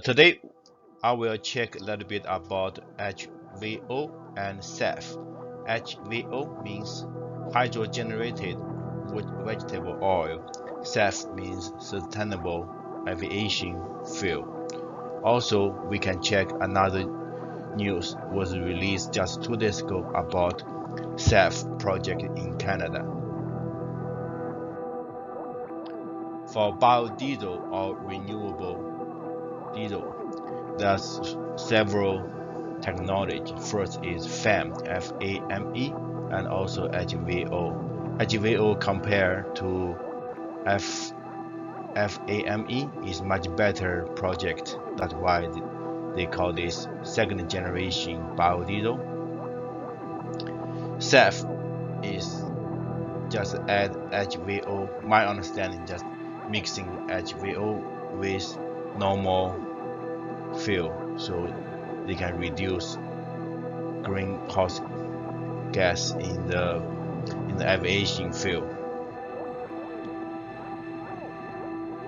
Today, I will check a little bit about HVO and SAF. HVO means hydrogenated vegetable oil. SAF means sustainable aviation fuel. Also, we can check another news was released just 2 days ago about SAF project in Canada. For biodiesel or renewable diesel, there's several technology. First is FAME, F-A-M-E, and also HVO. HVO compared to FAME is much better project. That's why they call this second generation biodiesel. SAF is just add HVO. My understanding, just mixing HVO with normal fuel, so they can reduce greenhouse gas in the aviation fuel.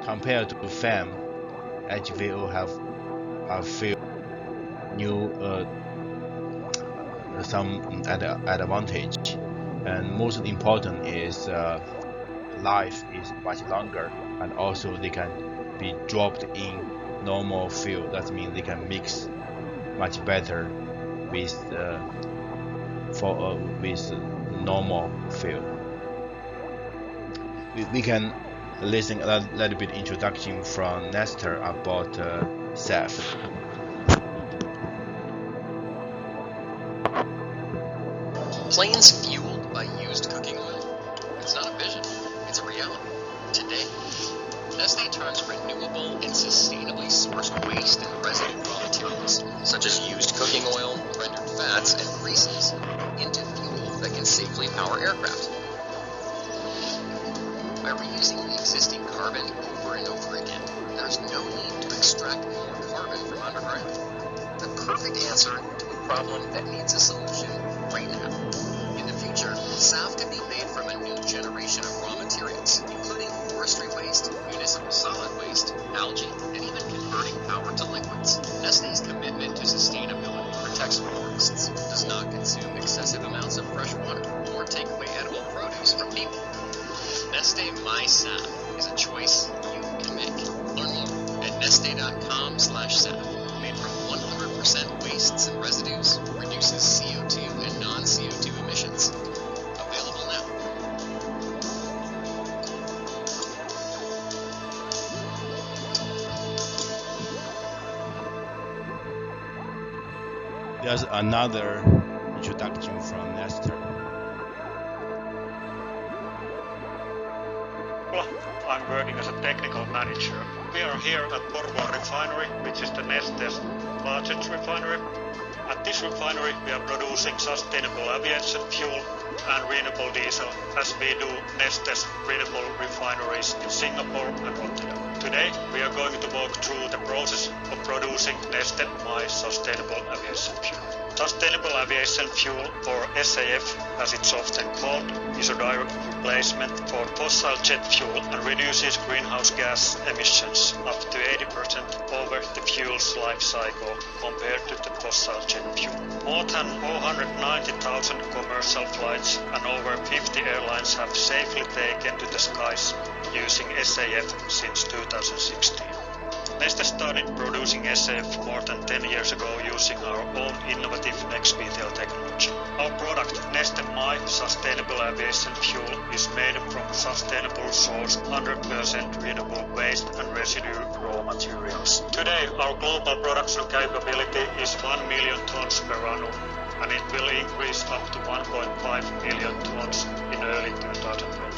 Compared to FAME, HVO have a few new some advantage, and most important is life is much longer, and also they can be dropped in normal fuel. That means they can mix much better with normal fuel. We can listen a little bit introduction from Nestor about SAF. Planes fueled by used cooking oil. It's not a vision, it's a reality. Today, Neste turns renewable and sustainably sourced waste and residue raw materials, such as used cooking oil, rendered fats, and greases, into fuel that can safely power aircraft. By reusing the existing carbon over and over again, there's no need to extract more carbon from underground. The perfect answer to a problem that needs a solution right now. In the future, SAF can be made from a new generation of raw materials, including forestry waste, municipal solid waste, algae, and even converting power to liquids. Neste's commitment to sustainability protects forests, does not consume excessive amounts of fresh water, or take away edible produce from people. Neste My SAF is a choice you can make. Learn more at neste.com/SAF. Made from 100% wastes and residues, reduces CO2 and non-CO2 emissions. Available now. There's another introduction from Nestor. I'm working as a technical manager. We are here at Porvoo Refinery, which is the Neste's largest refinery. At this refinery, we are producing sustainable aviation fuel and renewable diesel, as we do Neste's renewable refineries in Singapore and Rotterdam. Today, we are going to walk through the process of producing Neste My Sustainable Aviation Fuel. Sustainable aviation fuel, or SAF as it's often called, is a direct replacement for fossil jet fuel and reduces greenhouse gas emissions up to 80% over the fuel's life cycle compared to the fossil jet fuel. More than 490,000 commercial flights and over 50 airlines have safely taken to the skies using SAF since 2016. Neste started producing SAF more than 10 years ago using our own innovative XVTL technology. Our product, Neste My Sustainable Aviation Fuel, is made from sustainable sourced 100% renewable waste and residue raw materials. Today, our global production capability is 1 million tons per annum, and it will increase up to 1.5 million tons in early 2024.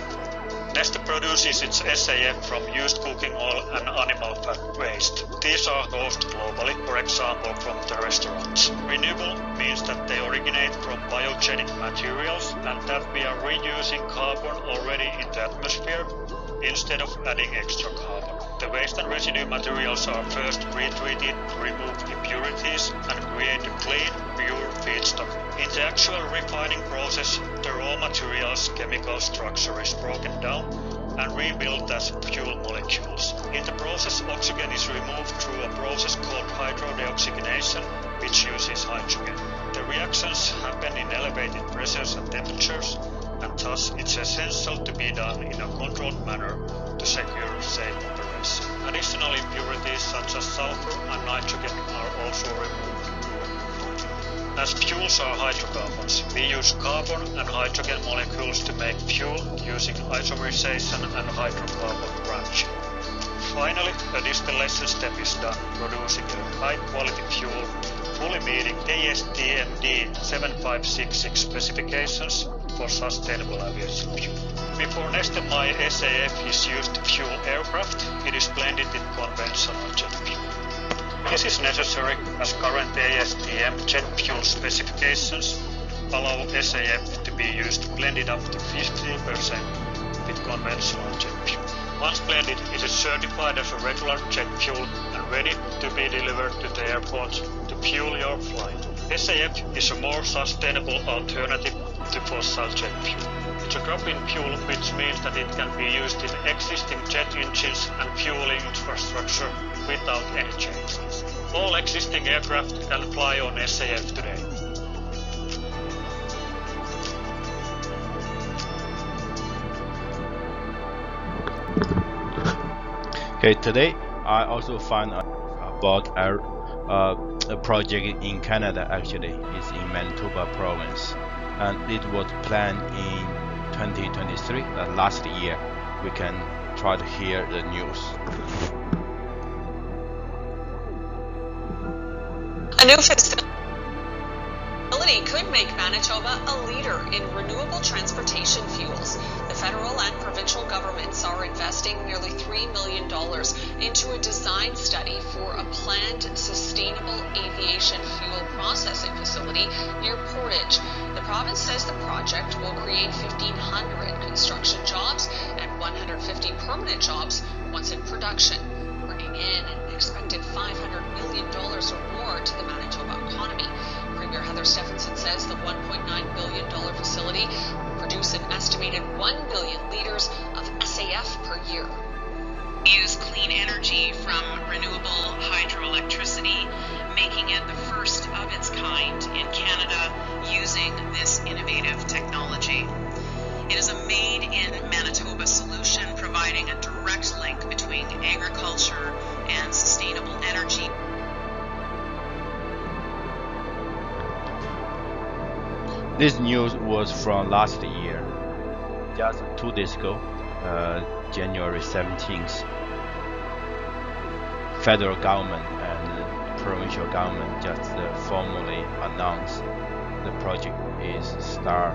Neste produces its SAF from used cooking oil and animal fat waste. These are sourced globally, for example from the restaurants. Renewable means that they originate from biogenic materials and that we are reusing carbon already in the atmosphere instead of adding extra carbon. The waste and residue materials are first pre-treated to remove impurities and create a clean, pure feedstock. In the actual refining process, the raw material's chemical structure is broken down and rebuilt as fuel molecules. In the process, oxygen is removed through a process hydrogenated, which uses hydrogen. The reactions happen in elevated pressures and temperatures, and thus it's essential to be done in a controlled manner to secure safe operation. Additional impurities such as sulfur and nitrogen are also removed. As fuels are hydrocarbons, we use carbon and hydrogen molecules to make fuel using isomerization and hydrocarbon branching. Finally, a distillation step is done, producing a high-quality fuel, fully meeting ASTM-D 7566 specifications for sustainable aviation fuel. Before Neste MY SAF is used to fuel aircraft, it is blended with conventional jet fuel. This is necessary as current ASTM jet fuel specifications allow SAF to be used blended up to 15% with conventional jet fuel. Once blended, it is certified as a regular jet fuel and ready to be delivered to the airport to fuel your flight. SAF is a more sustainable alternative to fossil jet fuel. It's a drop-in fuel, which means that it can be used in existing jet engines and fueling infrastructure without any changes. All existing aircraft can fly on SAF today. Okay, today I also found about a project in Canada. Actually, it's in Manitoba province, and it was planned in 2023. Last year, we can try to hear the news. A new facility could make Manitoba a leader in renewable transportation fuels. The federal and provincial governments are investing nearly $3 million into a design study for a planned sustainable aviation fuel processing facility near Portage. The province says the project will create 1,500 construction jobs and 150 permanent jobs once in production, bringing in an expected $500 million or more to the Manitoba economy. Premier Heather Stephenson says the $1.9 billion facility will produce an estimated 1 billion liters of SAF per year. We use clean energy from renewable hydroelectricity, making it the first of its kind in Canada using this innovative technology. It is a made-in-Manitoba solution, providing a direct link between agriculture and sustainable energy. This news was from last year, just 2 days ago, January 17th. Federal government and provincial government just formally announced the project is start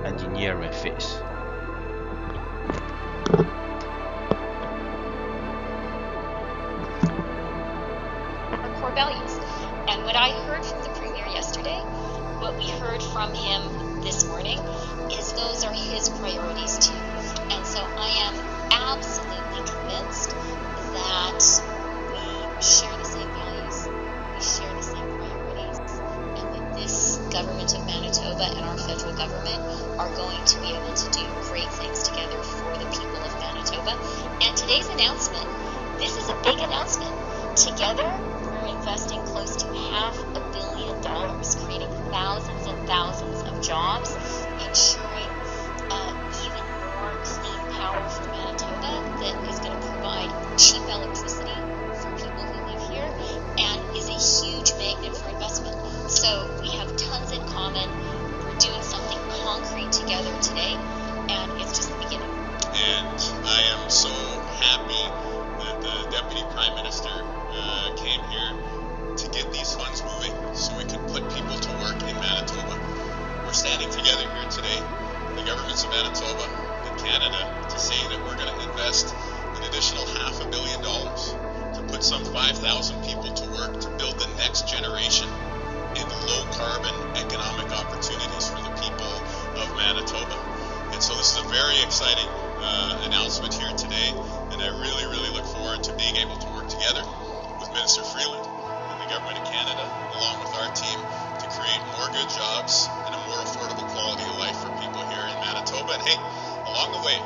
engineering phase. Our core values. And what I heard from the Premier yesterday, what we heard from him this morning, is those are his priorities too. And so I am absolutely convinced that we share the same values, we share the same priorities, and that this government of Manitoba and our federal government are going to be able to do great things together for the people of Manitoba. And today's announcement, this is a big announcement. Together, we're investing close to $500 million, creating thousands and thousands of jobs, ensuring even more clean power for Manitoba that is going to provide cheap electricity for people who live here and is a huge magnet for investment. So we have tons in common. We're doing something concrete together today, and it's just the beginning. And I am so happy that the Deputy Prime Minister came here to get these funds moving so we can put people to work in Manitoba. We're standing together here today, the governments of Manitoba and Canada, to say that we're going to invest an additional $500 million to put some 5,000 people to work to build the next generation in low-carbon economic opportunities for the people of Manitoba. And so this is a very exciting announcement here today, and I really, really look forward to being able to work together with Minister Freeland and the Government of Canada, along with our team, to create more good jobs and a more affordable quality of life for people here in Manitoba. And hey, along the way,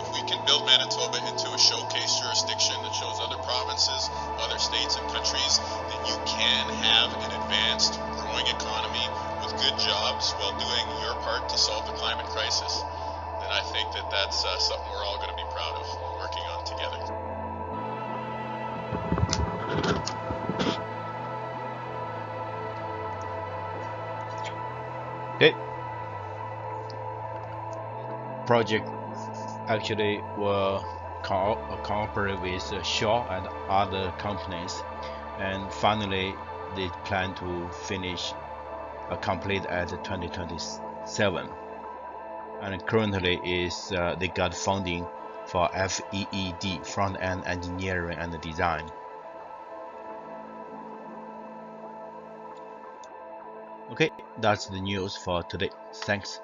if we can build Manitoba into a showcase jurisdiction that shows other provinces, other states, states and countries that you can have an advanced, growing economy with good jobs while doing your part to solve the climate crisis, then I think that that's something we're all going to be proud of working on together. Okay. Project actually will cooperate with Shaw and other companies, and finally they plan to finish complete at 2027. And currently is they got funding for FEED, front end engineering and design. Okay, that's the news for today. Thanks.